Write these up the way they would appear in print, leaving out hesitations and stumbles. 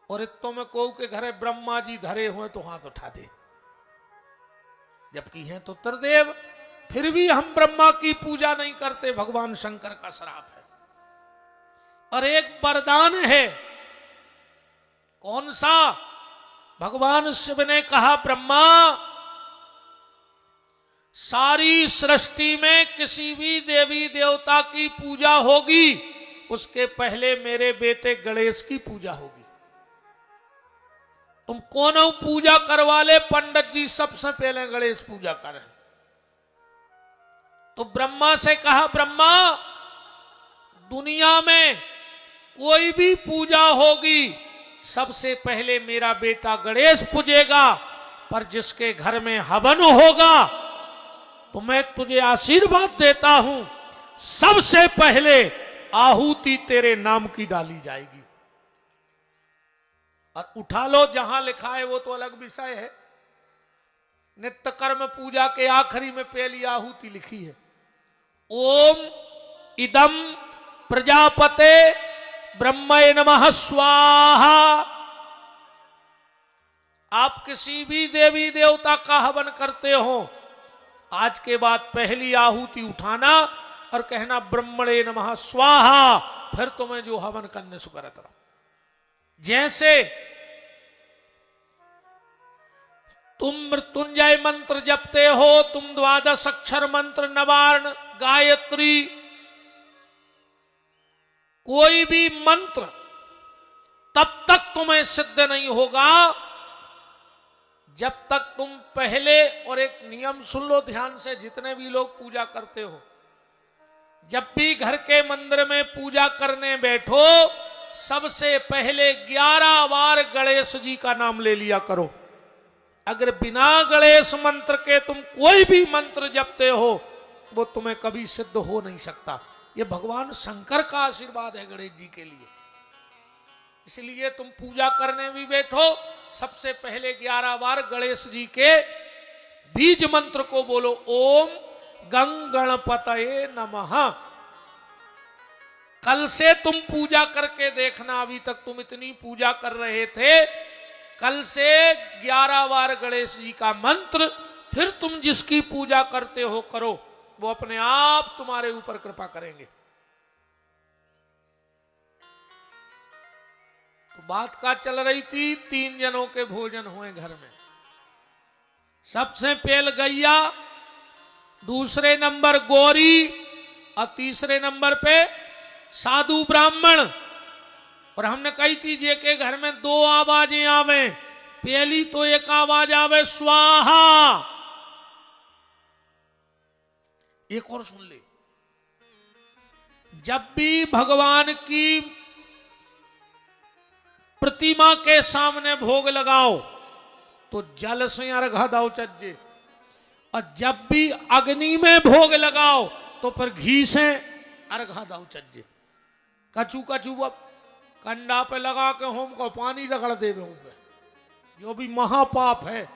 और इतो में कहूं के घरे ब्रह्मा जी धरे हुए तो हाथ उठा दे, जबकि हैं तो त्रिदेव, फिर भी हम ब्रह्मा की पूजा नहीं करते, भगवान शंकर का श्राप है। और एक वरदान है, कौन सा? भगवान शिव ने कहा, ब्रह्मा, सारी सृष्टि में किसी भी देवी देवता की पूजा होगी, उसके पहले मेरे बेटे गणेश की पूजा होगी। तुम कौन पूजा करवा ले, पंडित जी सबसे पहले गणेश पूजा करें। तो ब्रह्मा से कहा, ब्रह्मा, दुनिया में कोई भी पूजा होगी, सबसे पहले मेरा बेटा गणेश पूजेगा, पर जिसके घर में हवन होगा तो मैं तुझे आशीर्वाद देता हूं, सबसे पहले आहुति तेरे नाम की डाली जाएगी। और उठा लो, जहां लिखा है वो तो अलग विषय है, नित्य कर्म पूजा के आखिरी में पहली आहुति लिखी है, ओम इदम प्रजापते ब्रह्मणे नमः स्वाहा। आप किसी भी देवी देवता का हवन करते हो, आज के बाद पहली आहुति उठाना और कहना ब्रह्मणे नमः स्वाहा, फिर तुम्हें जो हवन करने से करत रहो। जैसे तुम मृत्युंजय मंत्र जपते हो, तुम 12 अक्षर मंत्र, नवार्ण, गायत्री, कोई भी मंत्र तब तक तुम्हें सिद्ध नहीं होगा जब तक तुम पहले, और एक नियम सुन लो ध्यान से, जितने भी लोग पूजा करते हो, जब भी घर के मंदिर में पूजा करने बैठो, सबसे पहले 11 बार गणेश जी का नाम ले लिया करो। अगर बिना गणेश मंत्र के तुम कोई भी मंत्र जपते हो, वो तुम्हें कभी सिद्ध हो नहीं सकता। ये भगवान शंकर का आशीर्वाद है गणेश जी के लिए। इसलिए तुम पूजा करने भी बैठो, सबसे पहले 11 बार गणेश जी के बीज मंत्र को बोलो, ओम गं गणपतये नमः। कल से तुम पूजा करके देखना, अभी तक तुम इतनी पूजा कर रहे थे, कल से 11 बार गणेश जी का मंत्र, फिर तुम जिसकी पूजा करते हो करो, वो अपने आप तुम्हारे ऊपर कृपा करेंगे। तो बात का चल रही थी, 3 जनों के भोजन हुए घर में। सबसे पहले गैया, दूसरे नंबर गौरी, और तीसरे नंबर पे साधु ब्राह्मण। और हमने कही थी जे के घर में 2 आवाजें आवे, पहली तो एक आवाज आवे स्वाहा, एक और सुन ले, जब भी भगवान की प्रतिमा के सामने भोग लगाओ तो जल से अर्घा दाओ चज्जे, और जब भी अग्नि में भोग लगाओ तो फिर घी से अर्घा दाओ चज्जे। कचू कचू कंडा पे लगा के होम को पानी रगड़ देवे हूं पे, जो भी महापाप है।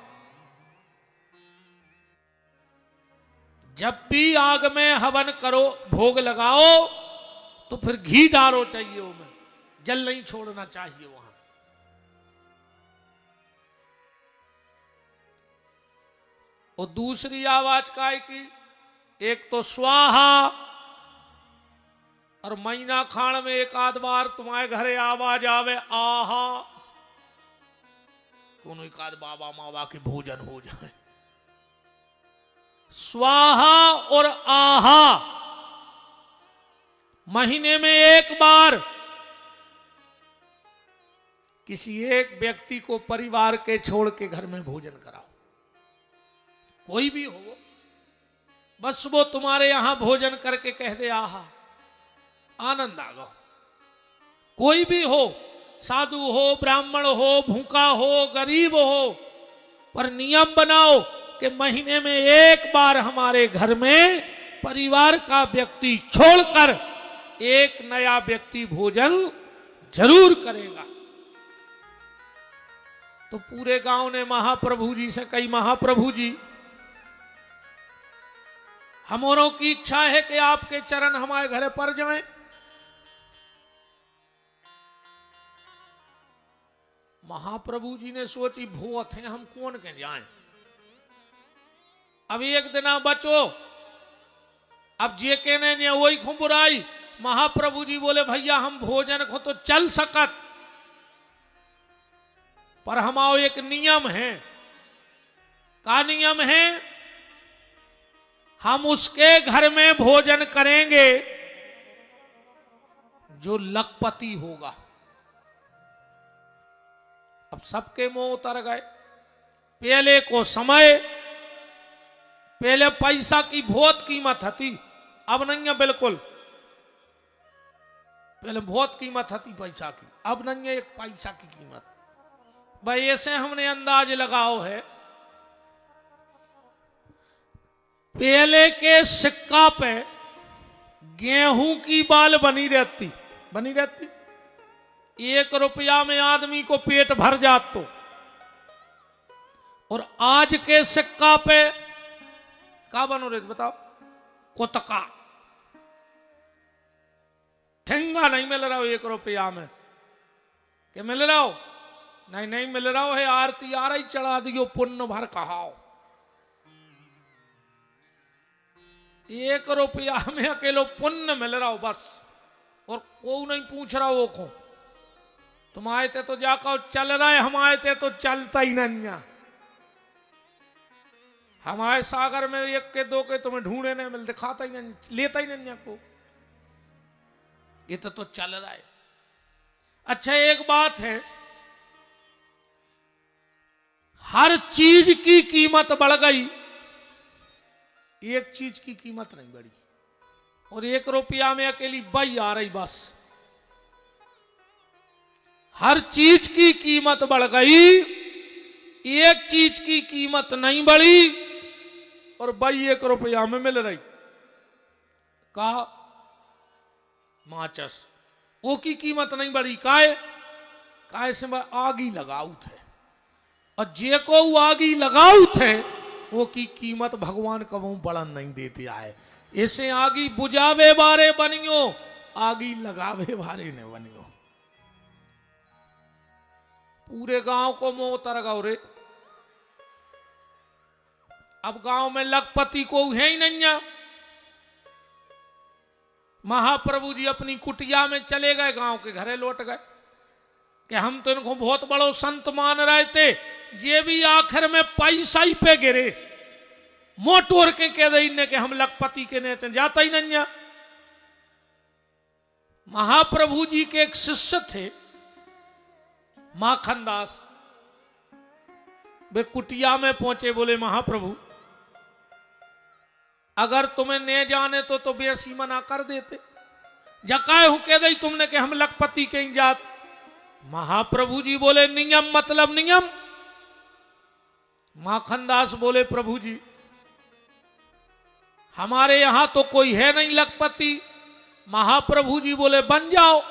जब भी आग में हवन करो, भोग लगाओ, तो फिर घी डालो चाहिए उसमें, जल नहीं छोड़ना चाहिए वहां। और दूसरी आवाज का है कि एक तो स्वाहा, और महीना खान में एक आध बार तुम्हारे घरे आवाज आवे आहा, दोनों एक आध बाबा मावा के भोजन हो जाए। स्वाहा और आहा महीने में एक बार किसी एक व्यक्ति को परिवार के छोड़ के घर में भोजन कराओ, कोई भी हो, बस वो तुम्हारे यहां भोजन करके कह दे आहा, आनंद आ गो। कोई भी हो, साधु हो, ब्राह्मण हो, भूखा हो, गरीब हो, पर नियम बनाओ कि महीने में एक बार हमारे घर में परिवार का व्यक्ति छोड़कर एक नया व्यक्ति भोजन जरूर करेगा। तो पूरे गांव ने महाप्रभु जी से कही, महाप्रभु जी, हमोरों की इच्छा है कि आपके चरण हमारे घरे पर जाएं। महाप्रभु जी ने सोची भूत हैं हम कौन के जाएं। अब एक दिन बचो, अब जे कहने ने वही खूब बुराई। महाप्रभु जी बोले भैया हम भोजन को तो चल सकत, पर हमारा एक नियम है। का नियम है? हम उसके घर में भोजन करेंगे जो लखपति होगा। अब सबके मुंह उतर गए। पहले को समय, पहले पैसा की बहुत कीमत थी, अब नहीं है बिल्कुल। पहले बहुत कीमत थी पैसा की, अब नहीं है एक पैसा की कीमत। भाई ऐसे हमने अंदाज लगाओ है, पहले के सिक्का पे गेहूं की बाल बनी रहती। 1 रुपया में आदमी को पेट भर जात तो। और आज के सिक्का पे का बनो रहे बताओ? कोतका ठेंगा नहीं मिल रहा हो 1 रुपया में। क्या मिल रहा हो? नहीं मिल रहा हो। है आरती आ रही चढ़ा दियो पुण्य भर कहाओ। 1 रुपया में अकेलो पुण्य मिल रहा हो बस, और कोई नहीं पूछ रहा वो को। तुम आए थे तो जाकर चल रहा है, हम आए थे तो चलता ही नहीं। हमारे सागर में 1 के 2 के तुम्हें ढूंढे नहीं मिल, दिखाता ही नहीं, लेता ही नहीं को। ये तो चल रहा है। अच्छा एक बात है, हर चीज की कीमत बढ़ गई, एक चीज की कीमत नहीं बढ़ी। और 1 रुपया में अकेली बई आ रही बस। हर चीज की कीमत बढ़ गई, एक चीज की कीमत नहीं बढ़ी, और बई 1 रुपया में मिल रही। का माचस, वो की कीमत नहीं बढ़ी। काहे से आगी लगाऊ थे, और जे को आगी लगाऊ थे वो की कीमत भगवान कबू बढ़न नहीं देते आए। ऐसे आगी बुझावे बारे बनियो, आगी लगावे बारे ने बनियो। पूरे गांव को मुंह उतर गौ रे। अब गांव में लखपति को है ही नहीं है। महाप्रभु जी अपनी कुटिया में चले गए, गांव के घरे लौट गए कि हम तो इनको बहुत बड़ो संत मान रहे थे। ये भी आखिर में पैसा ही पे गिरे, मोटोर के कह दे इन्हें कि हम लखपति के ने जाता ही नहीं है। महाप्रभु जी के एक शिष्य थे माखनदास, वे कुटिया में पहुंचे, बोले महाप्रभु अगर तुम्हें ने जाने तो बेसी मना कर देते। जकाए हूं कह दई तुमने कि हम लखपति के जात। महाप्रभु जी बोले नियम मतलब नियम। माखनदास बोले प्रभु जी हमारे यहां तो कोई है नहीं लखपति। महाप्रभु जी बोले बन जाओ।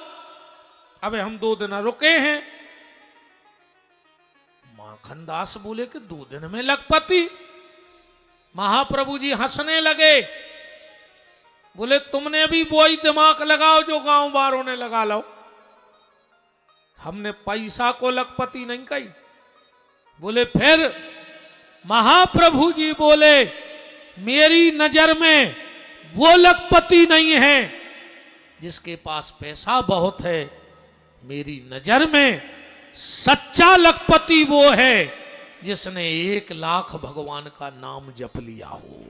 अबे हम 2 दिन रुके हैं। माखनदास बोले कि 2 दिन में लखपति। महाप्रभु जी हंसने लगे, बोले तुमने भी वही दिमाग लगाओ जो गांव वालों ने लगा लो। हमने पैसा को लखपति नहीं कही। बोले फिर? महाप्रभु जी बोले मेरी नजर में वो लखपति नहीं है जिसके पास पैसा बहुत है, मेरी नजर में सच्चा लखपति वो है जिसने 1 लाख भगवान का नाम जप लिया हो,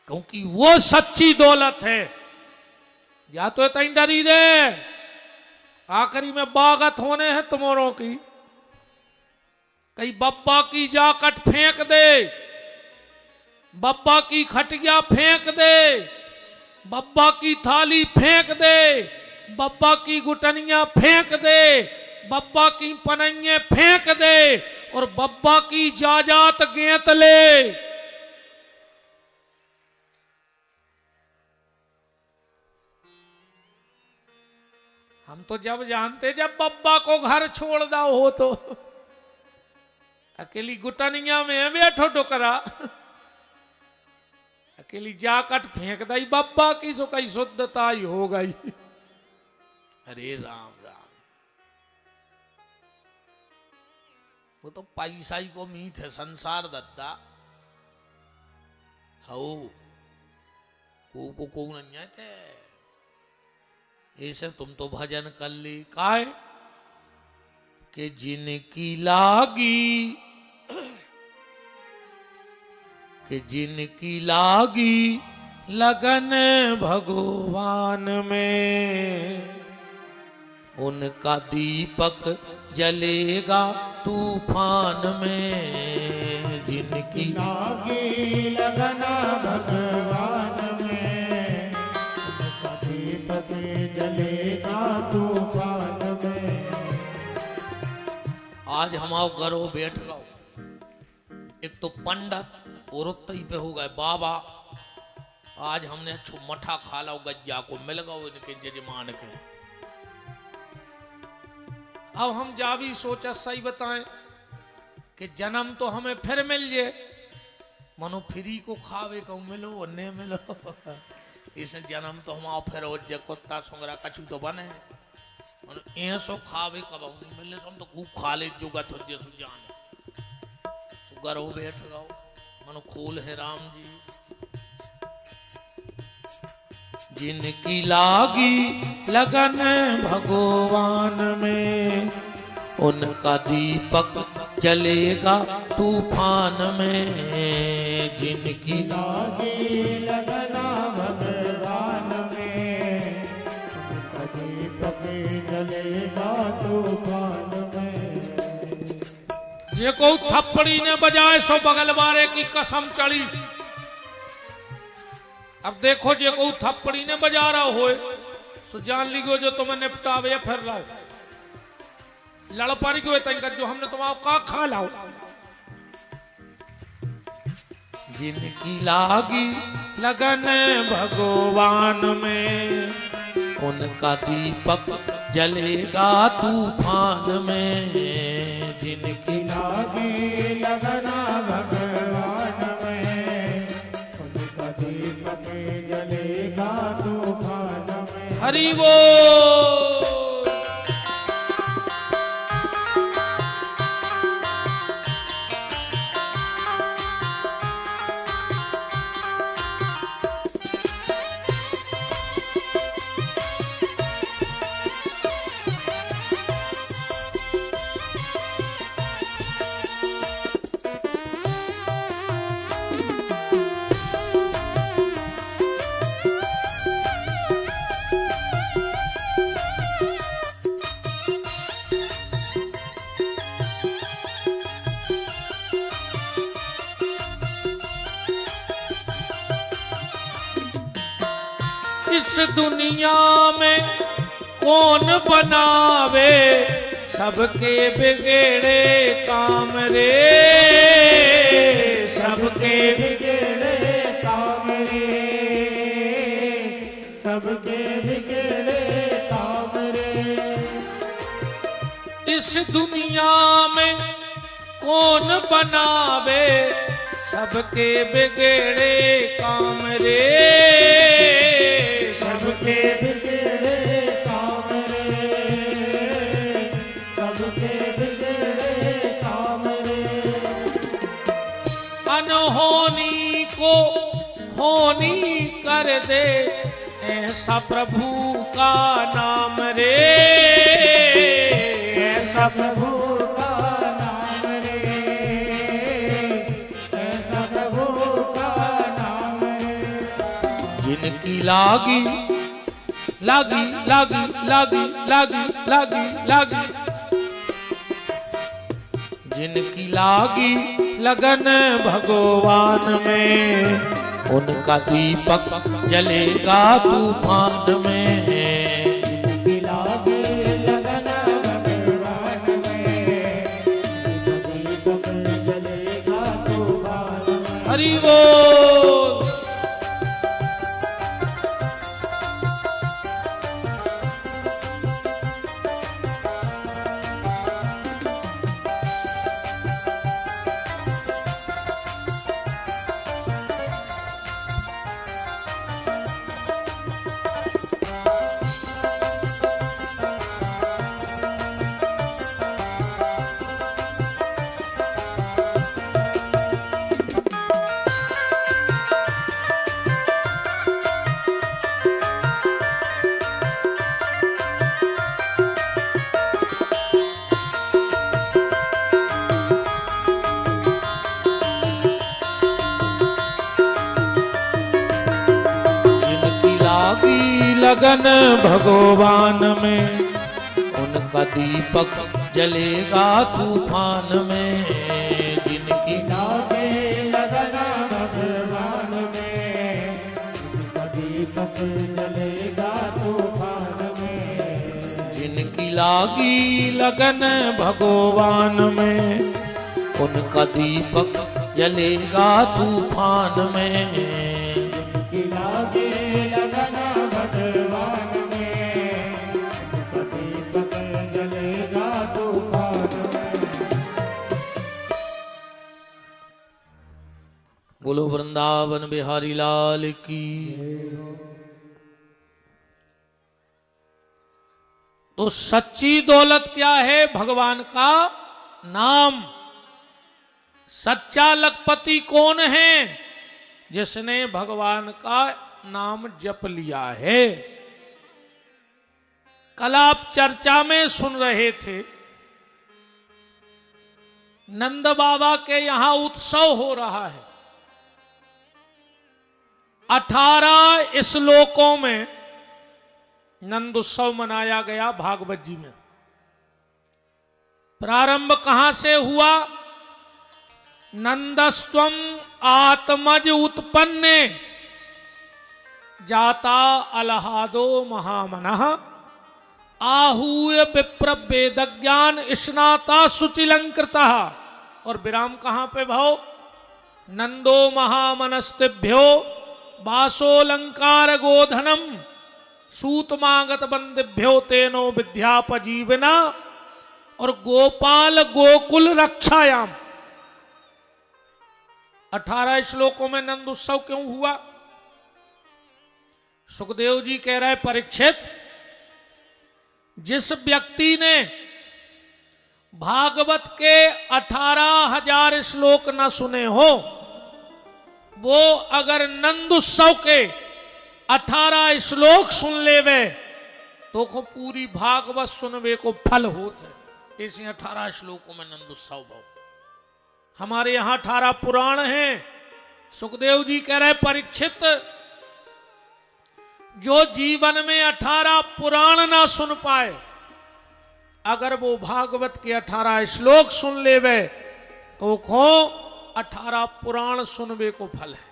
क्योंकि वो सच्ची दौलत है। या तो इतना डरी रे, आखिरी में बागत होने हैं तुम्हारों की। कहीं बब्बा की जाकट फेंक दे, बब्बा की खटिया फेंक दे, बब्बा की थाली फेंक दे, बब्बा की गुटनिया फेंक दे, बब्बा की पनइये फेंक दे, और बब्बा की जाजात गेंत ले। हम तो जब जानते जब बब्बा को घर छोड़ दो हो तो अकेली गुटनिया में बैठो टोकरा, अकेली जाकट फेंक दई बब्बा की सो कई शुद्धता ही हो गई। अरे राम राम। वो तो पैसा ही को मीठ है संसार दत्ता हो को नहीं थे ऐसे तुम तो भजन कर ली काहे कि जिनकी लागी लगन भगवान में उनका दीपक जलेगा तूफान में। जिनकी लागी लगन भगवान में उनका दीपक जलेगा तूफान में। आज हम आओ घरों बैठ गओ एक तो पंडित और पे हो गए बाबा आज हमने मठा खा लो गज्जा को मिल गओ इनके जजमान के। अब हम जा भी सोचा सही बताएं कि जन्म तो हमें फिर मिल जाए मनो फ्री को खावे को मिलो ने मिलो इस जन्म तो हम आओ फिर और कुत्ता सुंगरा कछु तो बने ऐसो खावे कब नहीं मिलने सो तो खूब खा ले जोगा थोड़े सुजान सुगर हो बैठ गओ मनो खोल है राम जी। जिनकी लागी लगन भगवान में उनका दीपक जलेगा तूफान में। जिनकी लागी लगन भगवान में उनका दीपक जलेगा तूफान में। ये को थप्पड़ी ने बजाए सो बगल वाले की कसम चढ़ी। अब देखो जे को थप्पड़ी ने बजा रहा हो सो जान लीगो जो तुम्हें निपटावे फिर रहा लड़पारी को जो हमने तुम्हारा का खा लाओ। जिनकी लागी लगन भगवान में उनका दीपक जलेगा तूफान में। जिनकी लागी लगन भगवान में उनका दीपक जलेगा तूफान में। हरि बोल। इस दुनिया में कौन बनावे सबके बिगड़े काम रे। सबके बिगड़े काम रे सबके बिगड़े काम रे। इस दुनिया में कौन बनावे सबके बिगड़े काम रे। सबके बिगड़े काम रे सबके बिगड़े काम रे। अनहोनी को होनी कर दे ऐसा प्रभु का नाम रे। ऐसा प्रभु का नाम रे ऐसा प्रभु का नाम रे। जिनकी लागी लागी लागी लागी लागी लागी लागी जिनकी लागी लगन भगवान में उनका दीपक जलेगा तूफान में। जिनकी लागी लगन भगवान में उनका दीपक जलेगा तूफान में। हरि बोल। लगन भगवान में, उनका दीपक जलेगा तूफान में। जिनकी लागे लगन भगवान में, उनका दीपक जलेगा तूफान में। जिनकी लागी लगन भगवान में, उनका दीपक जलेगा तूफान में। जिनकी लागे लगन भगवान में, उनका दीपक जलेगा तूफान में। बोलो वृंदावन बिहारी लाल की। तो सच्ची दौलत क्या है? भगवान का नाम। सच्चा लखपति कौन है? जिसने भगवान का नाम जप लिया है। कल आप चर्चा में सुन रहे थे, नंद बाबा के यहां उत्सव हो रहा है। 18 श्लोकों में नंद उत्सव मनाया गया भागवत जी में। प्रारंभ कहां से हुआ? नंदस्त्वम आत्मज उत्पन्ने, जाता अलहादो महामनः, आहूय विप्र वेदज्ञान स्नाता सुचिलंकृता। और विराम कहां पे भाव? नंदो महामनस्तिभ्यो वासोलंकार गोधनम, सूतमागत बंदिभ्यो तेनो विद्यापजीवना। और गोपाल गोकुल रक्षायाम। 18 श्लोकों में नंद उत्सव क्यों हुआ? सुखदेव जी कह रहे परीक्षित, जिस व्यक्ति ने भागवत के 18,000 श्लोक न सुने हो, वो अगर नंद उत्सव के 18 श्लोक सुन लेवे तो को पूरी भागवत सुनवे को फल होते। इसी 18 श्लोकों में नंद उत्सव भाव। हमारे यहां 18 पुराण हैं। सुखदेव जी कह रहे परीक्षित, जो जीवन में 18 पुराण ना सुन पाए, अगर वो भागवत के 18 श्लोक सुन लेवे तो को 18 पुराण सुनवे को फल है।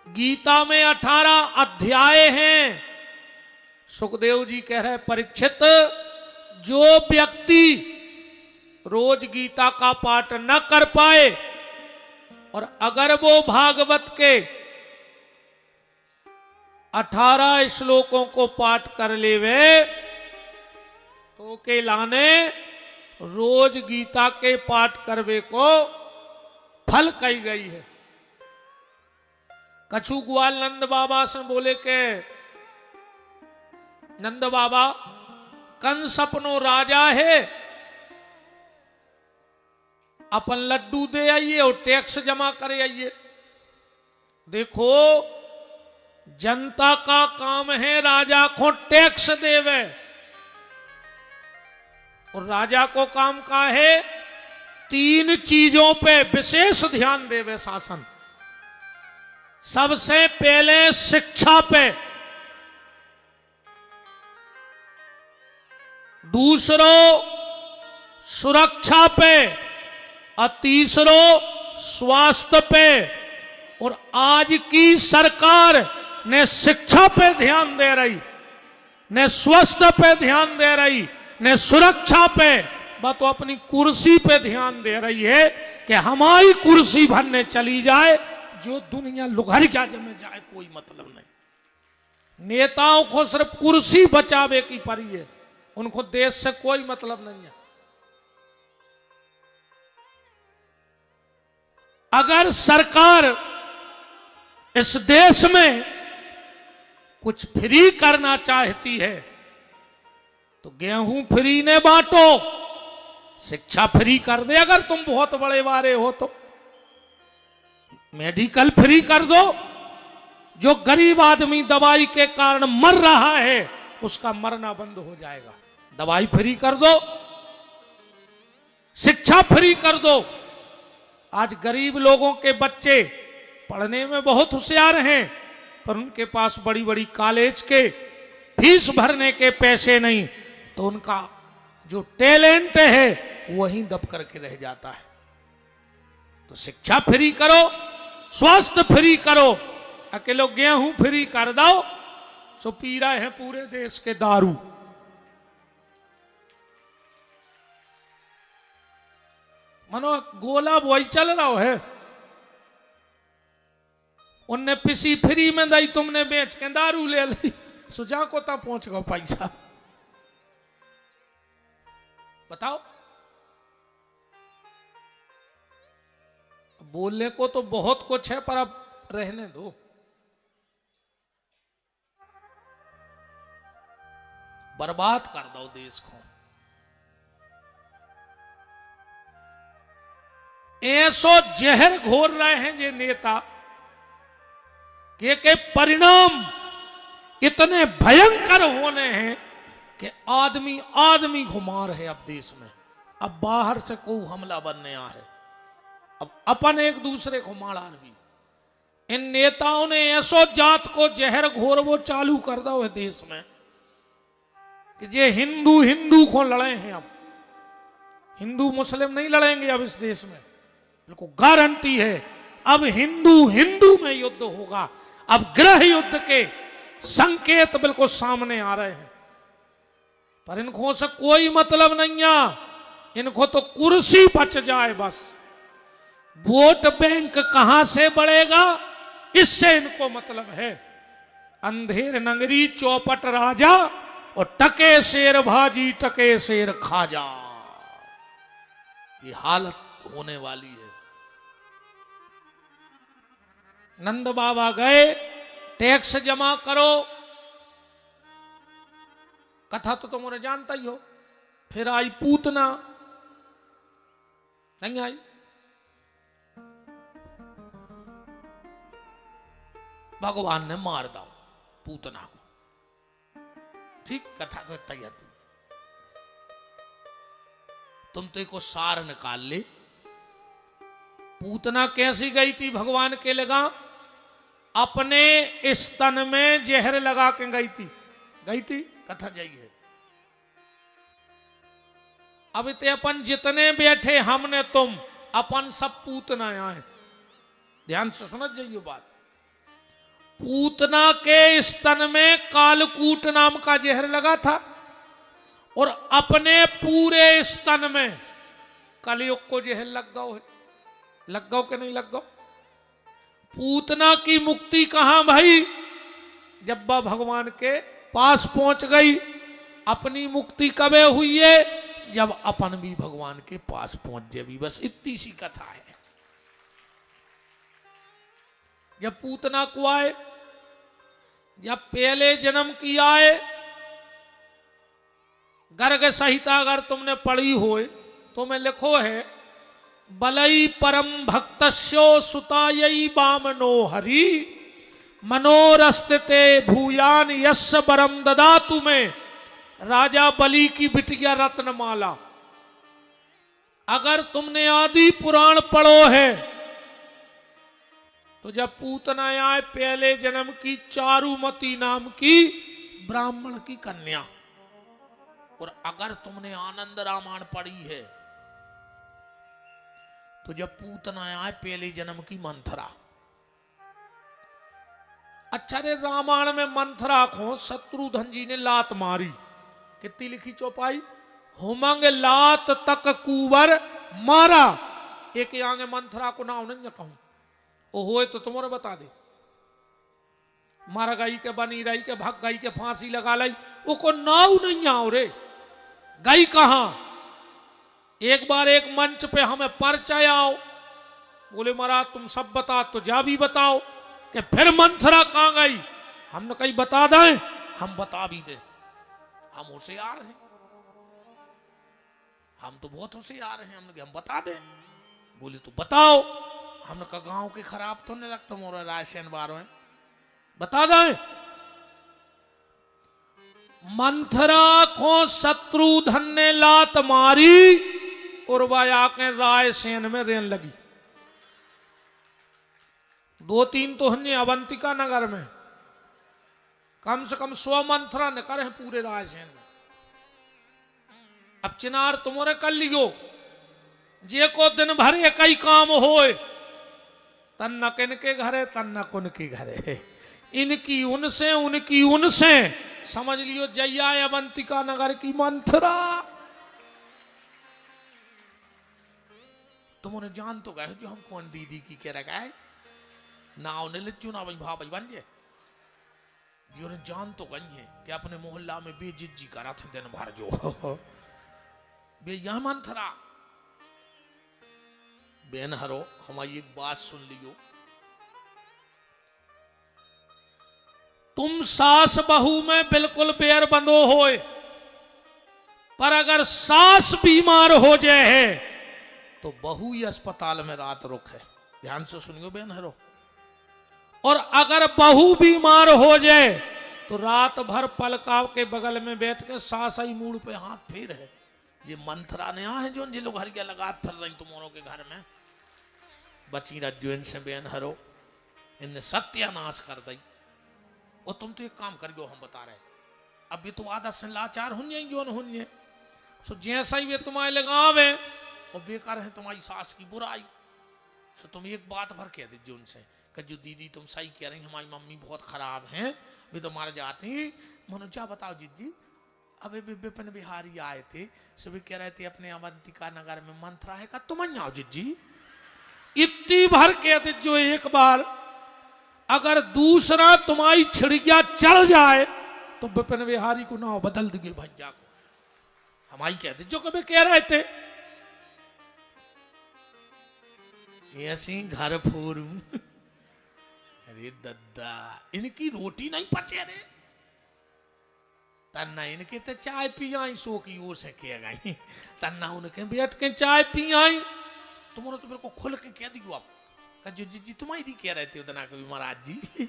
गीता में 18 अध्याय हैं। सुखदेव जी कह रहे परीक्षित, जो व्यक्ति रोज गीता का पाठ न कर पाए और अगर वो भागवत के 18 श्लोकों को पाठ कर लेवे तो के लाने रोज गीता के पाठ करवे को फल कही गई है। कछु ग्वाल नंद बाबा से बोले के नंद बाबा, कंस अपनो राजा है, अपन लड्डू दे आइए और टैक्स जमा करे आइए। देखो, जनता का काम है राजा को टैक्स देवे, और राजा को काम का है 3 चीजों पे विशेष ध्यान देवे शासन। सबसे पहले शिक्षा पे, दूसरो सुरक्षा पे, और तीसरो स्वास्थ्य पे। और आज की सरकार ने शिक्षा पे ध्यान दे रही, ने स्वास्थ्य पे ध्यान दे रही, ने सुरक्षा पे, वह तो अपनी कुर्सी पे ध्यान दे रही है कि हमारी कुर्सी भरने चली जाए, जो दुनिया लुघर क्या जमे जाए कोई मतलब नहीं। नेताओं को सिर्फ कुर्सी बचावे की पड़ी है, उनको देश से कोई मतलब नहीं है। अगर सरकार इस देश में कुछ फ्री करना चाहती है तो गेहूं फ्री ने बांटो, शिक्षा फ्री कर दे, अगर तुम बहुत बड़े वारे हो तो मेडिकल फ्री कर दो। जो गरीब आदमी दवाई के कारण मर रहा है उसका मरना बंद हो जाएगा। दवाई फ्री कर दो, शिक्षा फ्री कर दो। आज गरीब लोगों के बच्चे पढ़ने में बहुत होशियार हैं, पर उनके पास बड़ी बड़ी कॉलेज के फीस भरने के पैसे नहीं, तो उनका जो टैलेंट है वहीं दब करके रह जाता है। तो शिक्षा फ्री करो, स्वास्थ्य फ्री करो, अकेलो गेहूं फ्री कर दो, सो पी रहे हैं पूरे देश के दारू। मनो गोला वही चल रहा है, उनने पिसी फ्री में दई, तुमने बेच के दारू ले ली, सुजा को ता पहुंच गो पैसा। बताओ, बोलने को तो बहुत कुछ है, पर अब रहने दो। बर्बाद कर दो देश को। ऐसो जहर घोर रहे हैं ये नेता के परिणाम इतने भयंकर होने हैं कि आदमी आदमी घुमा रहे अब देश में। अब बाहर से कोई हमला बनने आ है, अब अपन एक दूसरे को मारा भी। इन नेताओं ने ऐसो जात को जहर घोर वो चालू कर दो है देश में कि जे हिंदू हिंदू को लड़े हैं। अब हिंदू मुस्लिम नहीं लड़ेंगे अब इस देश में, बिल्कुल गारंटी है। अब हिंदू हिंदू में युद्ध होगा। अब गृह युद्ध के संकेत बिल्कुल सामने आ रहे हैं, पर इनको से कोई मतलब नहीं है। इनको तो कुर्सी बच जाए बस, वोट बैंक कहां से बढ़ेगा इससे इनको मतलब है। अंधेर नगरी चौपट राजा और टके शेर भाजी टके शेर खाजा, ये हालत होने वाली है। नंद बाबा गए, टैक्स जमा करो, कथा तो तुमने जानता ही हो। फिर आई पूतना, नहीं आई, भगवान ने मार दो पूतना को। ठीक, कथा तो तैयार। तुम तो एक सार निकाल ले। पूतना कैसी गई थी भगवान के लगा? अपने स्तन में जहर लगा के गई थी। कथा जाई है। अब इतने अपन जितने बैठे हमने तुम अपन सब पूतना आए। ध्यान से समझ जाइए बात। पूतना के स्तन में कालकूट नाम का जहर लगा था और अपने पूरे स्तन में कलयुग को जहर लग गया है। लग गया कि नहीं लग गया? पूतना की मुक्ति कहां भाई? जब वह भगवान के पास पहुंच गई। अपनी मुक्ति कबे हुई है? जब अपन भी भगवान के पास पहुंच जाए। बस इतनी सी कथा है। जब पूतना को आए, जब पहले जन्म की आए, गर्ग संहिता अगर तुमने पढ़ी हो तो में लिखो है, बलई परम भक्तस्यो सुतायई बामनो हरि मनोरस्ते भूयान यस्य बरम ददातु में। राजा बलि की बिटिया रत्नमाला। अगर तुमने आदि पुराण पढ़ो है तो जब पूतना आए पहले जन्म की चारुमती नाम की ब्राह्मण की कन्या, और अगर तुमने आनंद रामायण पढ़ी है तो जब पूतना आए पहले जन्म की मंथरा। अच्छा रे, रामायण में मंथरा को शत्रुघ्न जी ने लात मारी। कितनी लिखी चौपाई? हुमंग लात तक कुवर मारा। एक आगे मंथरा को नाम नहीं कहूं, ओ होए तो तुम्हारे बता दे। मारा गई के बनी रही के भाग गई के फांसी लगा लाई, वो को नाव नहीं आओ रे। गई कहां? एक बार एक मंच पे हमें परिचय आओ, बोले महाराज तुम सब बता, तो जा भी बताओ कि फिर मंथरा कहां गई? हमने कहीं बता दें, हम बता भी दे। हम होशियार हैं, हम तो बहुत होशियार हैं। हमने हम बता दें। बोले तो बताओ। हमने कहा गांव के खराब तो नहीं लगता मोरा रायसेन बार में, बता दें। मंथरा को शत्रुघ्न ने लात मारी और वह आके रायसेन में रहने लगी। 2-3 तो हमने अवंतिका नगर में, कम से कम 100 मंत्रा न करे पूरे राजसेन में। अब चिनार तुमने कर लियो, जे को दिन भर एक ही काम होए, तन्ना किनके घरे तन्ना कुन के घरे, इनकी उनसे उनकी उनसे, समझ लियो जया अवंतिका नगर की मंथरा। तुमने जान तो गए जो हम कौन दीदी की कह रखा है ना, उन्हें लिचू ना भाई भाई बन जाए जी, उन्हें जान तो गई है कि अपने मोहल्ला में बेजिज्जी करा थे दिन भर जो बे यह मंथरा। बेन हरो हमारी एक बात सुन लियो, तुम सास बहू में बिल्कुल बेर बंदो होए, पर अगर सास बीमार हो जाए है तो बहू ही अस्पताल में रात रुक है। ध्यान से सुनियो बेन हरो। और अगर बहू बीमार हो जाए तो रात भर पलकाव के बगल में बैठ के सास ही मूड पे हाथ फेर है। ये मंत्रा ने है जो जिन लोग हरिया लगात फिर रही तुमों के घर में बची रज्जो इनसे बेन हरो, इनने सत्यानाश कर दी। और तुम तो एक काम करियो, हम बता रहे अब ये तो आदत से लाचार हुन्ये जो हुन्ये, सो जैसा ही वे तुम्हारे लगावे और बेकार है तुम्हारी सास की बुराई। सो तुम एक बात भर कह दीजिए उनसे कि जो दीदी तुम सही कह रही, हमारी मम्मी बहुत खराब हैं, वे तो मारे जाती। मनुजा बताओ जी, अबे विपिन बिहारी आए थे, सभी कह रहे थे अपने अवंतिका नगर में मंत्रा है का, तुम आओ जी इतनी भर कह दीजिए एक बार। अगर दूसरा तुम्हारी छिड़िया चढ़ जाए तो विपिन बिहारी को नाव बदल देंगे भैया को, हमारी कह दीजिए कभी कह रहे थे ऐसी घर फोरू। अरे दद्दा इनकी रोटी नहीं पचे रे, तन्ना इनके तो चाय पियाई सो की ओर से कह गई, तन्ना उनके बैठ के चाय पियाई। तुमने तो मेरे को खुल के कह दियो आप जो जी तुम्हारी कह रहे थे उतना कभी महाराज जी,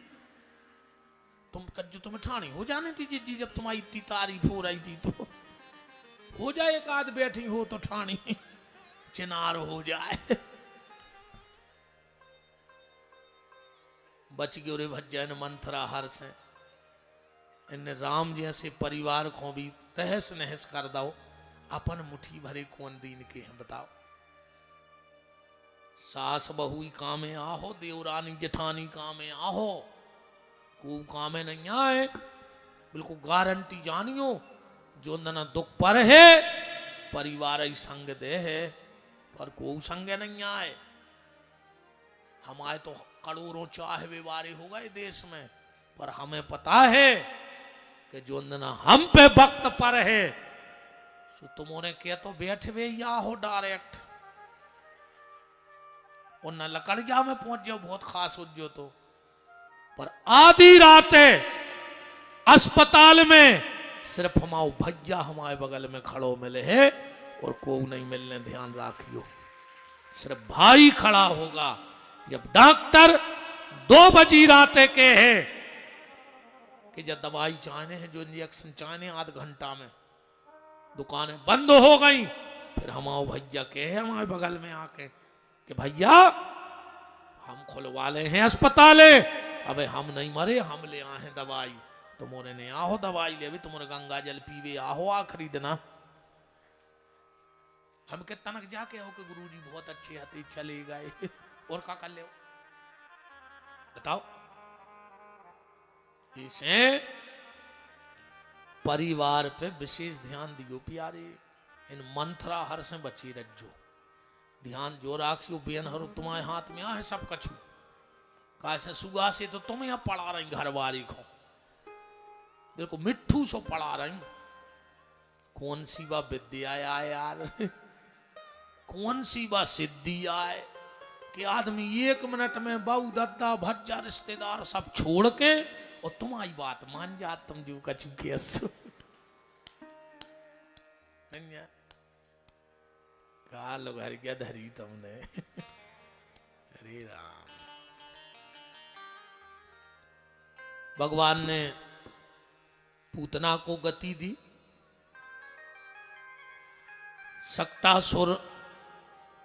तुम जो तुम्हें ठानी हो जाने थी जी, जब तुम्हारी इतनी तारीफ हो रही थी तो हो जाए एक आध बैठी हो तो ठानी चिनार हो जाए। बच गयो रे भज्जन मंथरा हर से, इन्हें राम जैसे परिवार को भी तहस नहस कर दो, अपन मुट्ठी भरे कौन दीन के हैं बताओ। सास बहू ही कामे आहो, देवरानी जेठानी कामे आहो, को कामे नहीं आए, बिल्कुल गारंटी जानियो। जो ना दुख पर है परिवार ही संग दे है, पर को संग नहीं आए। हमारे तो करोड़ों चाहे व्यवहार हो गए देश में, पर हमें पता है कि जो ना हम पे वक्त पर है, सो तुमने क्या तो बैठे हुए या हो डायरेक्ट और न लकड़िया में पहुंच जाओ बहुत खास हो जो तो, पर आधी रात अस्पताल में सिर्फ हमारे भैया हमारे बगल में खड़ो मिले है और को नहीं मिलने, ध्यान रखियो। सिर्फ भाई खड़ा होगा जब डॉक्टर 2 बजी रात के है कि जब दवाई चाहने हैं, जो इंजेक्शन चाहने आध घंटा में दुकानें बंद हो गई, फिर हमारे भैया के है हमारे बगल में आके कि भैया हम खुलवा ले हैं अस्पताल, अबे हम नहीं मरे, हम ले आए हैं दवाई, तुमने ने आहो दवाई ले, तुमने गंगा जल पीवे आहो आ खरीदना। हम के तनक जाके हो कि गुरुजी बहुत अच्छे आते चले गए और क्या कर ले बताओ। इसे परिवार पे विशेष ध्यान दियो प्यारे, इन मंत्रा हर से बची रज्जो, ध्यान जो राखियो। बेन हरो तुम्हारे हाथ में आ है सब कछु, कैसे सुगा से तो तुम यहाँ पढ़ा रही घरवारी को, देखो मिट्ठू सो पढ़ा रही, कौन सी बा विद्या आए यार, कौन सी बा सिद्धि आए कि आदमी 1 मिनट में बहु दद्दा भज्जा रिश्तेदार सब छोड़ के और तुम्हारी बात मान जा, तुम जो कछु के का लोग हर क्या धरी तुमने। हरे राम। भगवान ने पूतना को गति दी, सक्तासुर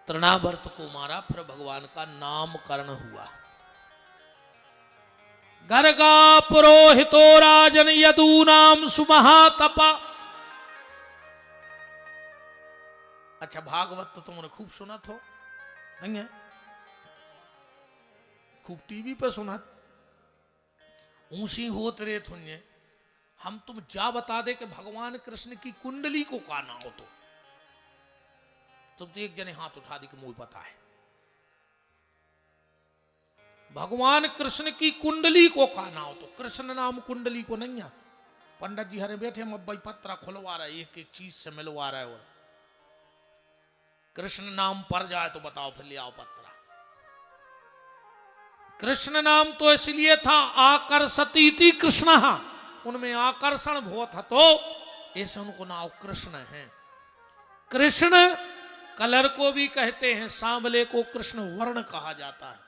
तृणावर्त को मारा, फिर भगवान का नामकरण हुआ। गर्गा पुरोहितो राजन यदूनाम सुमहातपा। अच्छा, भागवत तो तुमने खूब सुना थो, नहीं है? खूब टीवी पे सुना, ऊंसी होत रे थुन्ये। हम तुम जा बता दे कि भगवान कृष्ण की कुंडली को का ना हो, तो तुम तो एक जने हाथ उठा दी कि मुझे पता है। भगवान कृष्ण की कुंडली को का ना हो, तो कृष्ण नाम कुंडली को नहीं है। पंडित जी हरे बैठे, हम अब पत्रा खुलवा रहा है, एक एक चीज से मिलवा रहा है। और कृष्ण नाम पर जाए तो बताओ, फिर ले आओ पत्रा। कृष्ण नाम तो इसलिए था आकर्षती थी कृष्ण, उनमें आकर्षण बहुत था, तो ऐसे उनको नाम कृष्ण है। कृष्ण कलर को भी कहते हैं, सांवले को कृष्ण वर्ण कहा जाता है,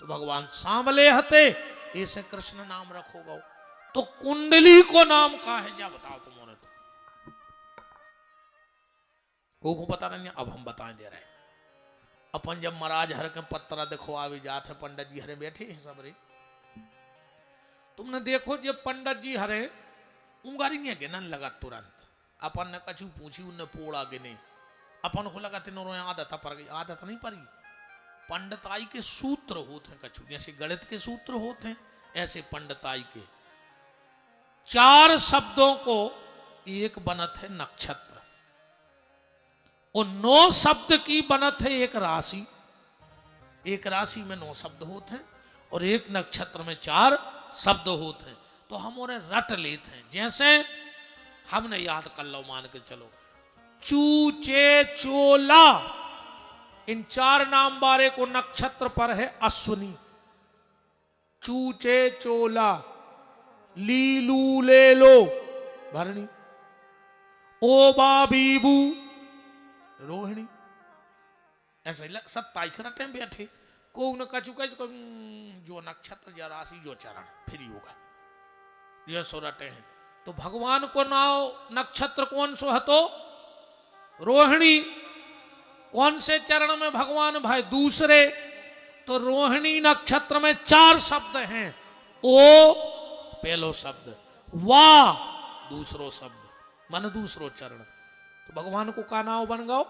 तो भगवान सांवले हते, ऐसे कृष्ण नाम रखोगा। तो कुंडली को नाम कहा है, जा बताओ तुमने तो को पता नहीं है, अब हम बताएं दे रहे हैं। अपन जब महाराज हर के पत्रा देखो आवी जात है, पंडित जी हरे बैठे हैं सब रे। तुमने देखो जब पंडित जी हरे उंगारियां गिनन लगा तुरंत, अपन ने कछु पूछी उन्हें पोड़ा गिने, अपन को लगा तीनों आदत पर गई, आदत नहीं पड़ी। पंडिताई के सूत्र होते हैं कछु, जैसे गणित के सूत्र होते हैं, ऐसे पंडिताई के 4 शब्दों को एक बनत है नक्षत्र, और 9 शब्द की बनत है एक राशि। एक राशि में 9 शब्द होते हैं और एक नक्षत्र में 4 शब्द होते हैं। तो हम उन्हें रट लेते हैं, जैसे हमने याद कर लो, मान के चलो चूचे चोला, इन 4 नाम बारे को नक्षत्र पर है अश्विनी। चूचे चोला, लीलू ले लो भरणी, ओबा बीबू रोहिणी। ऐसे 27 रटे बैठे, को न कछु कछु जो नक्षत्र या राशि जो चरण फिर होगा, ये सो रटे हैं। तो भगवान को नाव नक्षत्र कौन सो हतो? रोहिणी। कौन से चरण में भगवान भाई? दूसरे। तो रोहिणी नक्षत्र में 4 शब्द हैं। ओ पहलो शब्द, वाह दूसरो शब्द, मन दूसरो चरण। तो भगवान को का नाव बन गो?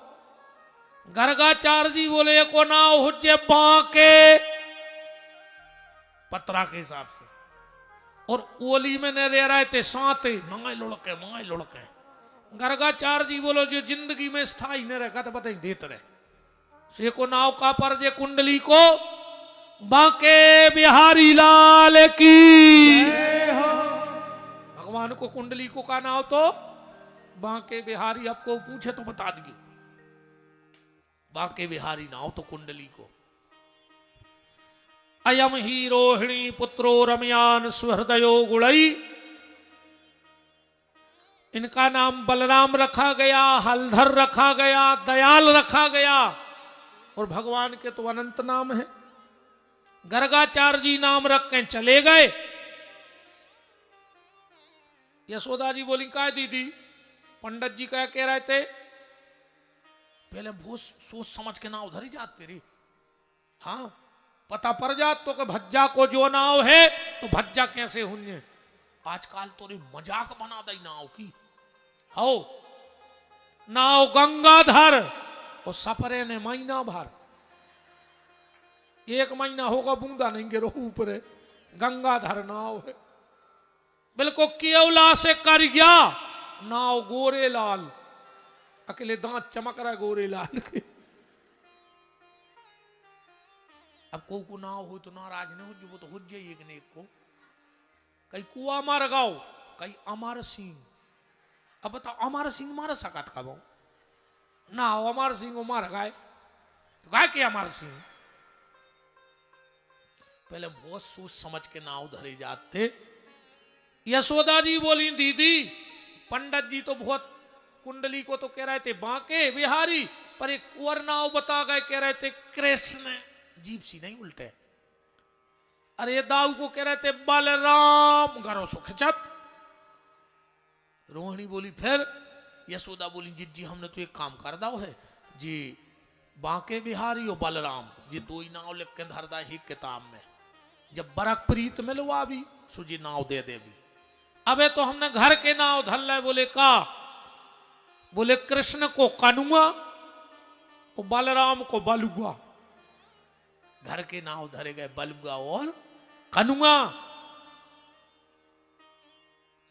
गर्गाचार्य जी बोले को नाव हुज्जे बांके, पत्रा के हिसाब से। और ओली में न रह रहे थे साते, मंगाई लुड़के। गर्गाचार्य जी बोलो जो जिंदगी में स्थाई न रखा तो बताइए देते रहे। से को नाव का पर जे कुंडली को, बांके बिहारी लाल की। भगवान को कुंडली को का नाव तो बांके बिहारी। आपको पूछे तो बता दिए, बांके बिहारी नाव तो कुंडली को। अयम ही रोहिणी पुत्रो रमयान सुहृदयो गुणई। इनका नाम बलराम रखा गया, हलधर रखा गया, दयाल रखा गया, और भगवान के तो अनंत नाम है। गर्गाचार्य जी नाम रख के चले गए। यशोदा जी बोली का दीदी, पंडित जी क्या कह रहे थे? पहले बहुत सोच समझ के नाव उधर ही जाते रे। हाँ, पता पड़ जात तो कि भज्जा को जो नाव है तो भज्जा कैसे हुए। आजकल तो रे मजाक बना दी नाव की। हो नाव गंगाधर और सफरे ने महीना भर, 1 महीना होगा बूंदा नहीं गिरो ऊपर। गंगाधर नाव है, बिल्कुल केवला से कर गया नाव गोरे लाल, अकेले दांत चमक रहा है गोरे लाल के। अब को नाव हो तो नाराज नहीं हो, जो वो तो हो जाइए एक ने एक को। कई कुआ मार गाओ, कई अमर सिंह। अब बताओ अमर सिंह मार सकत कबो ना हो? अमर सिंह मार गाय तो गाय के अमर सिंह। पहले बहुत सोच समझ के नाव धरे जाते। यशोदा जी बोली दीदी, पंडित जी तो बहुत कुंडली को तो कह रहे थे बांके बिहारी, पर एक और नाव बता गए, कह रहे थे कृष्ण। जीप सी नहीं उल्टे। अरे दाऊ को कह रहे थे बलराम, घरों सो खिंचत। रोहिणी बोली फिर। यशोदा बोली जी हमने तो एक काम कर दाओ है जी, बांके बिहारी और बलराम जी 2 ही नाव लिख के धर दा ही किताब में। जब बरक प्रीत मिलवा भी सुजी नाव दे देवी। अबे तो हमने घर के नाव धल ले, बोले का, बोले कृष्ण को कनुआ और बलराम को बलुआ। घर के नाव धरे गए बलुआ और कनुआ।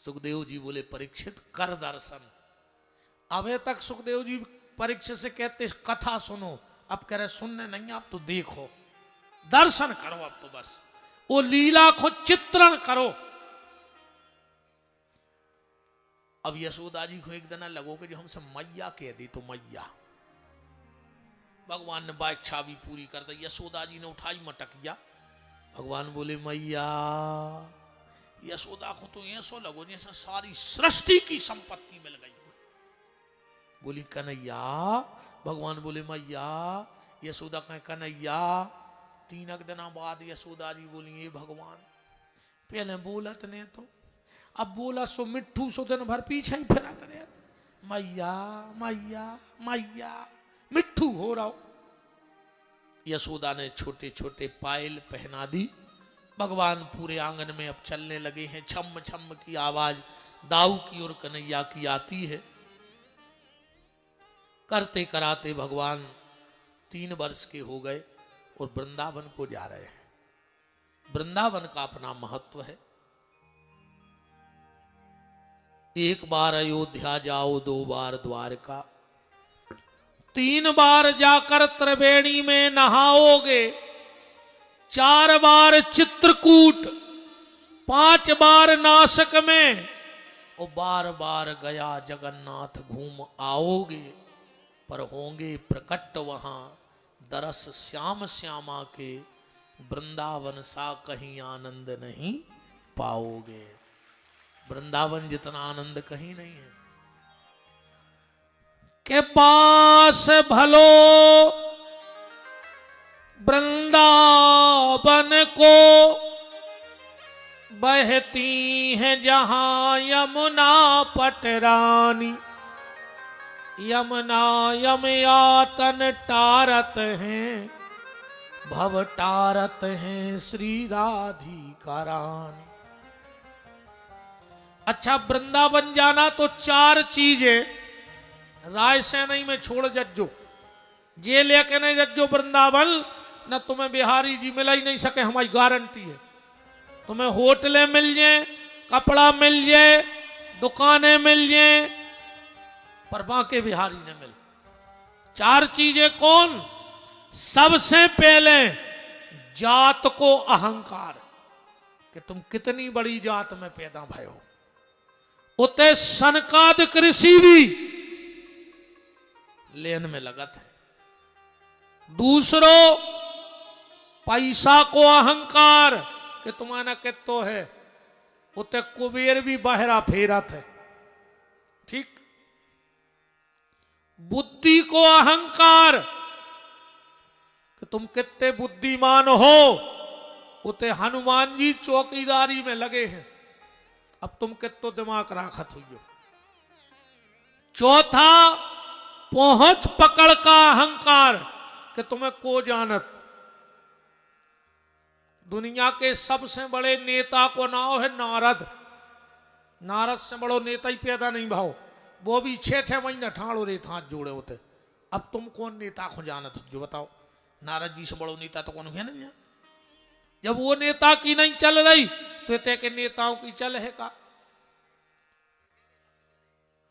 सुखदेव जी बोले परीक्षित कर दर्शन। अबे तक सुखदेव जी परीक्षित से कहते कथा सुनो, अब कह रहे सुनने नहीं, आप तो देखो, दर्शन करो, अब तो बस वो लीला को चित्रण करो। अब यशोदा जी को एक दिन लगो कि जो हमसे मैया कह दी तो मैया, भगवान ने बाइच्छा भी पूरी कर दी। यशोदा जी ने उठाई मटकिया, भगवान बोले मैया। यशोदा को तो ऐसा लगो जैसे सारी सृष्टि की संपत्ति मिल गई। बोली कन्हैया, भगवान बोले मैया। यशोदा कहे कन्हैया। 3 दिन बाद यशोदा जी बोली, ये भगवान पहले बोलत ने तो, अब बोला सो मिट्ठू सो दिन भर पीछे ही फिरत रहे, मैया मैया मैया, मिट्ठू हो रहा हो। यशोदा ने छोटे छोटे पायल पहना दी। भगवान पूरे आंगन में अब चलने लगे हैं। छम छम की आवाज दाऊ की और कन्हैया की आती है। करते कराते भगवान 3 वर्ष के हो गए और वृंदावन को जा रहे हैं। वृंदावन का अपना महत्व है। 1 बार अयोध्या जाओ, 2 बार द्वारका, 3 बार जाकर त्रिवेणी में नहाओगे, 4 बार चित्रकूट, 5 बार नासिक में और बार बार गया जगन्नाथ घूम आओगे। पर होंगे प्रकट वहां दरस श्याम श्यामा के, वृंदावन सा कहीं आनंद नहीं पाओगे। वृंदावन जितना आनंद कहीं नहीं है। के पास भलो वृंदावन को, बहती है जहां यमुना पटरानी। यमुना यमयातन टारत हैं, भव टारत हैं श्री राधिका रानी। अच्छा, वृंदावन जाना तो 4 चीजें रायसेनी में छोड़ जज्जो, जे लेके नहीं जज्जो वृंदावन, न तुम्हें बिहारी जी मिला ही नहीं सके, हमारी गारंटी है। तुम्हें होटलें मिल जाए, कपड़ा मिल जाए, दुकानें मिल जाए, पर बांके बिहारी ने मिल। 4 चीजें कौन? सबसे पहले जात को अहंकार, कि तुम कितनी बड़ी जात में पैदा भय हो। उते सनकादिक ऋषि भी लेन में लगत है। दूसरो पैसा को अहंकार, कि तुम्हारा कितो है। उते कुबेर भी बहरा फेरत है। ठीक। बुद्धि को अहंकार, कि तुम कितने बुद्धिमान हो। उते हनुमान जी चौकीदारी में लगे हैं, अब तुम कितो दिमाग राखत हुई। चौथा पहुंच पकड़ का अहंकार, कि तुम्हें को जानत। दुनिया के सबसे बड़े नेता को नाम है नारद। नारद से बड़ो नेता ही पैदा नहीं भाव। वो भी 6-6 महीने ठाणो रे हाथ जोड़े होते। अब तुम कौन नेता को जानत जो बताओ? नारद जी से बड़ो नेता तो कौन है नहीं है। जब वो नेता की नहीं चल रही तो ते के नेताओं की चल है का।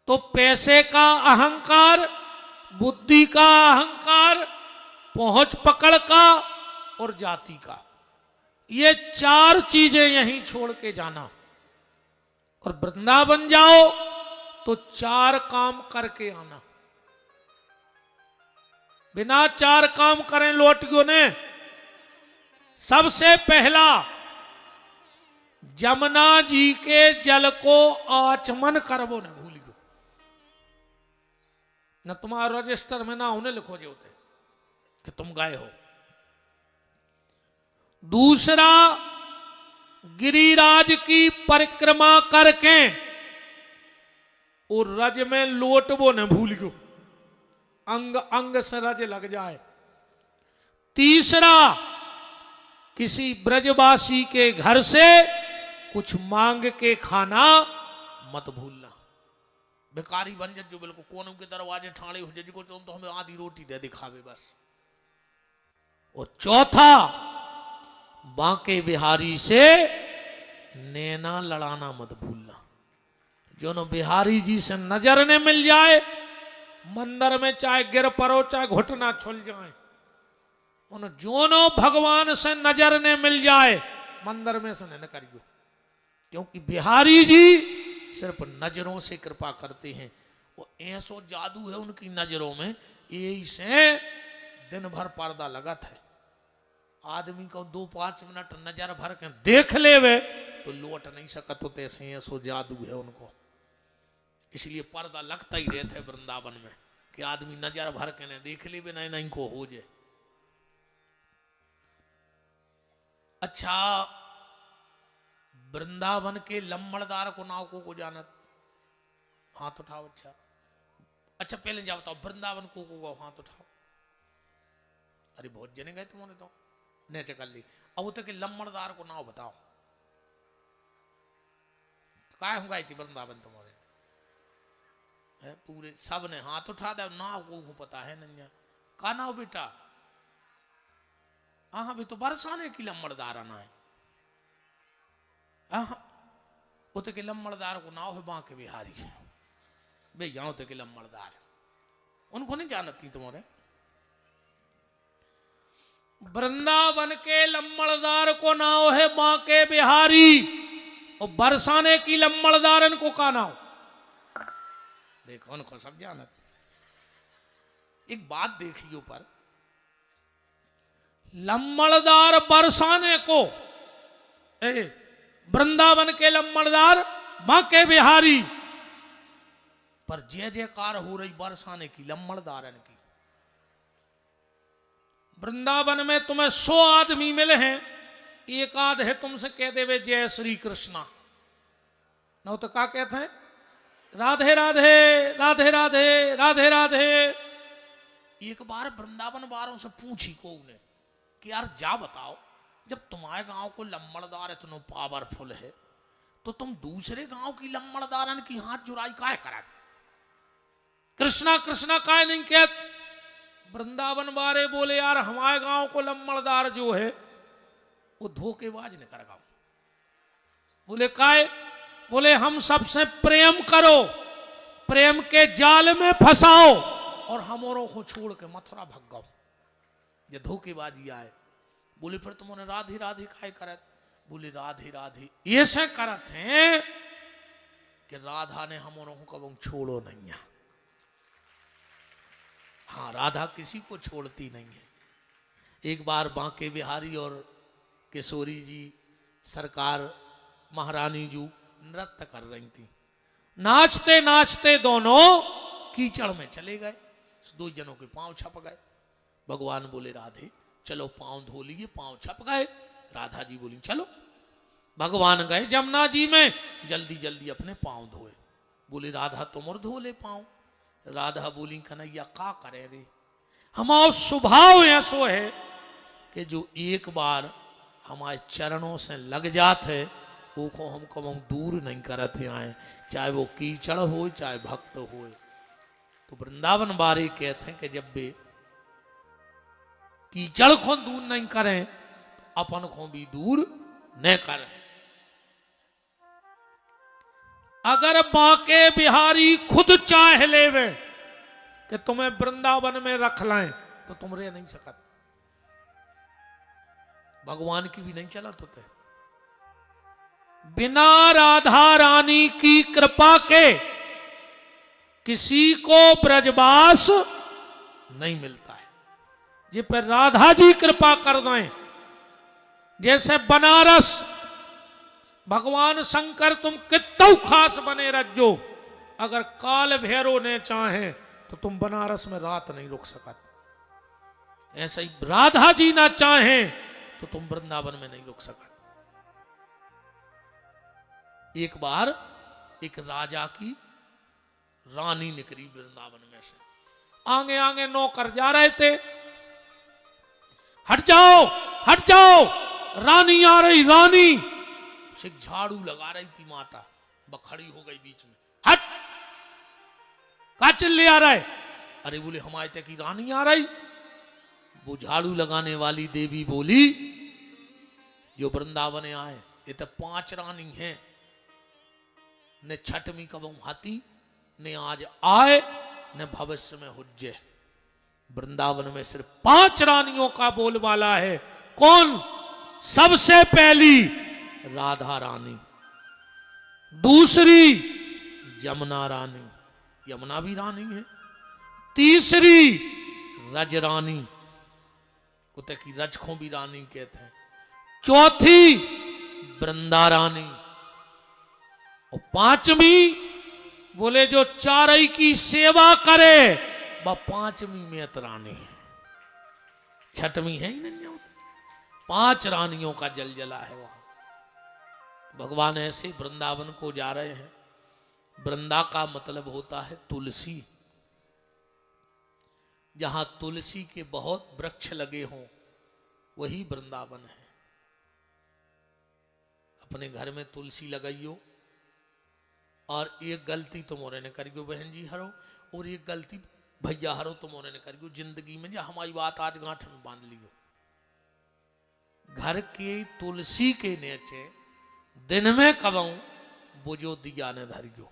तो पैसे का अहंकार, बुद्धि का अहंकार, पहुंच पकड़ का और जाति का, ये 4 चीजें यहीं छोड़ के जाना। और वृंदावन जाओ तो 4 काम करके आना। बिना 4 काम करें लोटियों ने। सबसे पहला, जमुना जी के जल को आचमन करवो न भूलियो। न तुम्हारा रजिस्टर में ना उन्हें लिखो जो होते कि तुम गए हो। दूसरा, गिरिराज की परिक्रमा करके और रज में लोटबो न भूलियो, अंग अंग से रज लग जाए। तीसरा, किसी ब्रजवासी के घर से कुछ मांग के खाना मत भूलना। भिखारी बन जो बिल्कुल कोनों के दरवाजे ठाणे हो जिसको तो हमें आधी रोटी दे दिखावे बस। और चौथा, बांके बिहारी से नैना लड़ाना मत भूलना। जो न बिहारी जी से नजर ने मिल जाए, मंदिर में चाहे गिर पड़ो चाहे घुटना छुल जाए, उन जोनो भगवान से नजर ने मिल जाए, मंदिर में से न करियो। क्योंकि बिहारी जी सिर्फ नजरों से कृपा करते हैं। वो ऐसो जादू है उनकी नजरों में, यही से दिन भर पर्दा लगत है। आदमी को 2-5 मिनट नजर भर के देख लेवे तो लौट नहीं सकत होते, ऐसे ऐसो जादू है उनको। इसलिए पर्दा लगता ही रहता है वृंदावन में कि आदमी नजर भर के न देख ले, नहीं नहीं को हो जाए। अच्छा, वृंदावन के लम्बड़दार को नाव को जानत? हाथ उठाओ। अच्छा पहले जाओ बताओ वृंदावन को हाथ उठाओ। अरे बहुत जने गए तुमने तो नेचे कर ली। अब वो तो कि लम्बड़दार को नाव बताओ। काय हो गई थी वृंदावन तुम्हारे? है पूरे सब ने हाथ उठा दे, नाव को पता है नहीं। का नाव बेटा? हाँ भी तो बरसाने की लम्बड़दार आना है। वो तो कि लम्बड़दार को नाव है बांके बिहारी है बे, यहाँ तो कि लम्बड़दार उनको नहीं जानती तुम्हारे। वृंदावन के लम्बड़दार को नाव है बांके बिहारी, और बरसाने की लम्बड़दारन को का नाव? देखो उनको सब जानत। एक बात देखियो पर, लम्बड़दार बरसाने को, वृंदावन के लम्बड़दार बांके बिहारी, पर जय जयकार हो रही बरसाने की लम्बड़दारन की। वृंदावन में तुम्हें 100 आदमी मिले हैं, एक आध है तुमसे कह देवे जय श्री कृष्णा, न तो क्या कहते हैं? राधे राधे राधे राधे राधे राधे। एक बार वृंदावन वालों से पूछी को उन्हें कि यार जा बताओ, जब तुम्हारे गांव को लम्बड़दार इतना पावरफुल है तो तुम दूसरे गांव की लम्बड़दारन की हाथ जुड़ाई काहे करा? कृष्णा कृष्णा काहे नहीं कहत? वृंदावन वाले बोले यार हमारे गांव को लम्बड़दार जो है वो धोखेबाज ने कर गाँव। बोले काहे? बोले हम सबसे प्रेम करो, प्रेम के जाल में फंसाओ और हमोरों को छोड़ के मथुरा भगाओ, ये धोखेबाजी आए। बोले फिर तुमने राधे राधे काहे करत? बोले राधे राधे ऐसे करत हैं कि राधा ने हमोरों को कभी छोड़ो नहीं है। हाँ, राधा किसी को छोड़ती नहीं है। एक बार बांके बिहारी और किशोरी जी सरकार महारानी जी नृत्य कर रही थी, नाचते नाचते दोनों कीचड़ में चले गए, 2 जनों के पांव छप गए। भगवान बोले राधे चलो पांव धो लिए, पांव छप गए। राधा जी बोली चलो। भगवान गए जमुना जी में, जल्दी जल्दी अपने पांव धोए। बोले राधा तुम और धो ले पांव। राधा बोली कन्हैया का करे रे, हमारा स्वभाव ऐसो है कि जो एक बार हमारे चरणों से लग जाते वो को हम कभी दूर नहीं करते आए, चाहे वो कीचड़ हो चाहे भक्त हो। तो वृंदावन बारे कहते हैं कि जब वे कीचड़ को दूर नहीं करें तो अपन को भी दूर न करें। अगर बांके बिहारी खुद चाह लेवे कि तुम्हें वृंदावन में रख लाएं तो तुम रह नहीं सकत। भगवान की भी नहीं चलत होते। बिना राधा रानी की कृपा के किसी को ब्रजवास नहीं मिलता है। जे पर राधा जी कृपा कर दें, जैसे बनारस भगवान शंकर तुम कितना खास बने रज्जो, अगर काल भैरव ने चाहे तो तुम बनारस में रात नहीं रुक सकत। ऐसे ही राधा जी ना चाहे तो तुम वृंदावन में नहीं रुक सकत। एक बार एक राजा की रानी निकली वृंदावन में से, आगे आगे नौकर जा रहे थे, हट जाओ हट जाओ, रानी आ रही, रानी से झाड़ू लगा रही थी माता, बखड़ी हो गई बीच में, हट का चिल्ले आ रहा है? अरे बोले हमारे तक की रानी आ रही। वो झाड़ू लगाने वाली देवी बोली जो वृंदावन आए ये तो 5 रानी हैं, ने छठवीं कबू हाथी ने आज आए न भविष्य में हुज्जे। वृंदावन में सिर्फ 5 रानियों का बोलबाला है। कौन? सबसे पहली राधा रानी, दूसरी जमुना रानी, यमुना भी रानी है, तीसरी रज रानी, उते की रज को भी रानी कहते हैं, चौथी वृंदा रानी, और 5वीं बोले जो चारई की सेवा करे वह 5वीं में रानी है, 6वीं है ही नहीं होती। 5 रानियों का जलजला है वहां। भगवान ऐसे वृंदावन को जा रहे हैं। वृंदा का मतलब होता है तुलसी। जहां तुलसी के बहुत वृक्ष लगे हों वही वृंदावन है। अपने घर में तुलसी लगाइयो, और एक गलती तुमोरे ने करियो बहन जी हरो, और एक गलती भैया हरो तुमोरे ने करियो जिंदगी में, जो हमारी बात आज गांठ में बांध लियो। घर के तुलसी के नीचे दिन में कबऊ बुझो दिया ने धरियो।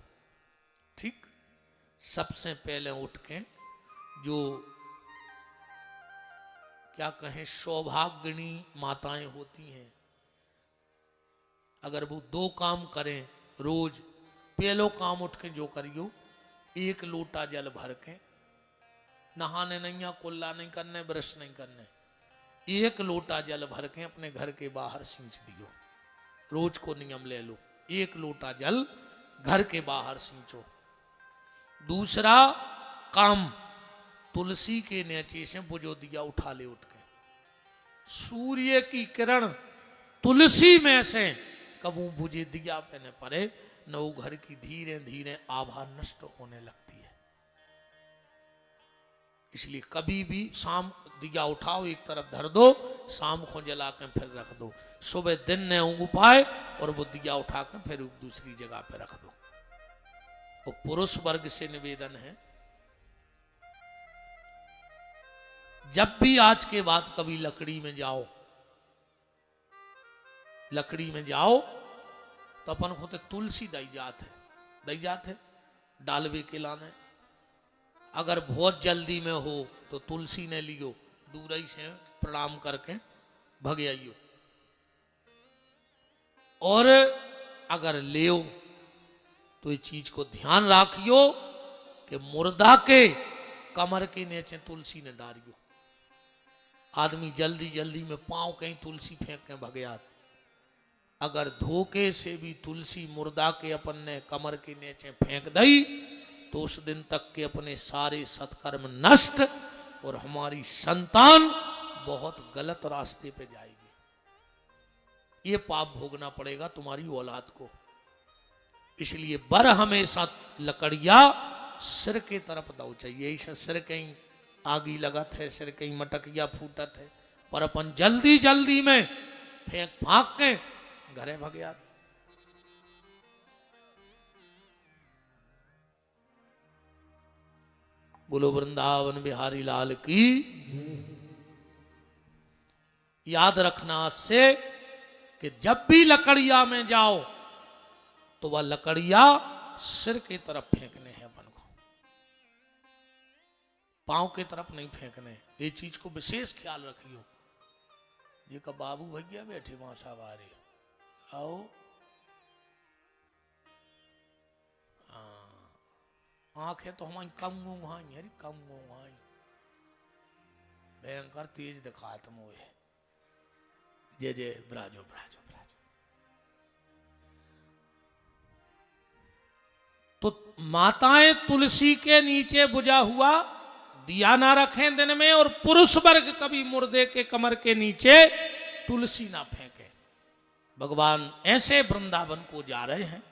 ठीक, सबसे पहले उठ के जो क्या कहें सौभाग्यनी माताएं होती हैं, अगर वो 2 काम करें रोज, पहलो काम उठ के जो करियो 1 लोटा जल भर के, नहाने नहीं या कुल्ला नहीं करने, ब्रश नहीं करने, 1 लोटा जल भर के अपने घर के बाहर सींच दियो। रोज को नियम ले लो, 1 लोटा जल घर के बाहर सींचो। दूसरा काम तुलसी के नीचे से बुझो दिया उठा ले उठ के। सूर्य की किरण तुलसी में से कबू बुझे दिया पे न पड़े न वो घर की धीरे धीरे आभा नष्ट होने लगती है। इसलिए कभी भी शाम दिया उठाओ, एक तरफ धर दो, शाम को जला के फिर रख दो। सुबह दिन ने उग पाए और वो दिया उठा कर फिर दूसरी जगह पे रख दो। और पुरुष वर्ग से निवेदन है, जब भी आज के बाद कभी लकड़ी में जाओ, लकड़ी में जाओ तो अपन को तो तुलसी दई जात है डालवे के लाने। अगर बहुत जल्दी में हो तो तुलसी ने लियो, दूर ही से प्रणाम करके भग आइयो। और अगर ले तो ये चीज को ध्यान रखियो कि मुर्दा के कमर के नीचे तुलसी ने डालियो। आदमी जल्दी जल्दी में पांव कहीं तुलसी फेंक के भगया, अगर धोखे से भी तुलसी मुर्दा के अपन ने कमर के नीचे फेंक दई तो उस दिन तक के अपने सारे सत्कर्म नष्ट और हमारी संतान बहुत गलत रास्ते पे जाएगी। ये पाप भोगना पड़ेगा तुम्हारी औलाद को। इसलिए बर हमेशा लकड़िया सिर के तरफ दो चाहिए। ऐसा सिर कहीं आगी लगत है, सिर कहीं मटकिया फूटत है, पर अपन जल्दी जल्दी में फेंक फाक के घरे भगया। बोलो वृंदावन बिहारी लाल की। याद रखना से कि जब भी लकड़िया में जाओ तो वह लकड़िया सिर की तरफ फेंकने हैं अपन को, पांव की तरफ नहीं फेंकने। ये चीज को विशेष ख्याल रखियो। ये का बाबू भैया बैठे वहां सवारी आओ, आंखें तो हमारी कम गुंगाई है, कम गुंगाई, भयंकर तेज दिखात मोहे। जय जय ब्राजो ब्राजो ब्राजो। तो माताएं तुलसी के नीचे बुझा हुआ दिया ना रखें दिन में, और पुरुष वर्ग कभी मुर्दे के कमर के नीचे तुलसी ना फेंके। भगवान ऐसे वृंदावन को जा रहे हैं।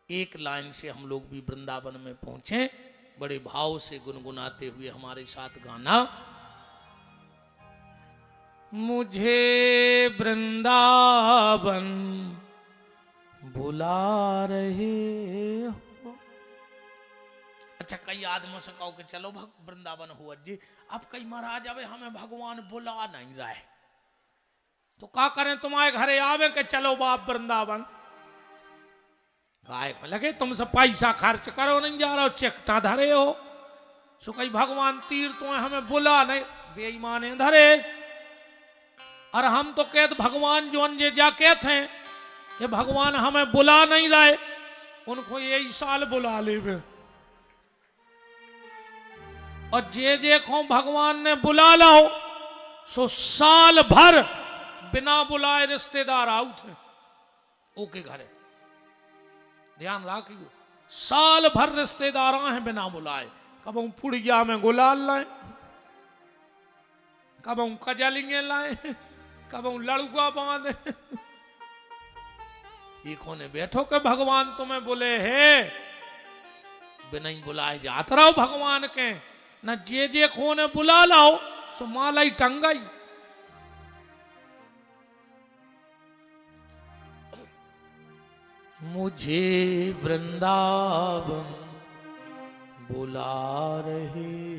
एक लाइन से हम लोग भी वृंदावन में पहुंचे, बड़े भाव से गुनगुनाते हुए हमारे साथ गाना। मुझे वृंदावन बुला रहे हो। अच्छा, कई आदमियों से कहो कि चलो वृंदावन हुआ जी, अब कई महाराज अबे हमें भगवान बुला नहीं रहा है, तो क्या करें, तुम्हारे घरे आवे के चलो बाप वृंदावन। गाय लगे तुमसे पैसा खर्च करो, नहीं जा रहे हो, चिकटा धरे हो, सो कई भगवान तीर तो हमें बुला नहीं, बेईमाने धरे। और हम तो कहते भगवान जो अंजे जा कहते हैं कि भगवान हमें बुला नहीं रहे, उनको यही साल बुला ले। और जे को भगवान ने बुला लाओ, सो साल भर बिना बुलाए रिश्तेदार आउट है ओके घरे। ध्यान रखियो, साल भर रिश्तेदार हैं बिना बुलाए। कब पुड़िया में गुलाल लाए, कब कजलिंगे लाए, कब लड़ुआ बांधे। एक ने बैठो के भगवान तुम्हें बोले है, बिना ही बुलाए जात रहो भगवान के, न जे को ने बुला लाओ सो माला ही टंगाई। मुझे वृंदावन बुला रहे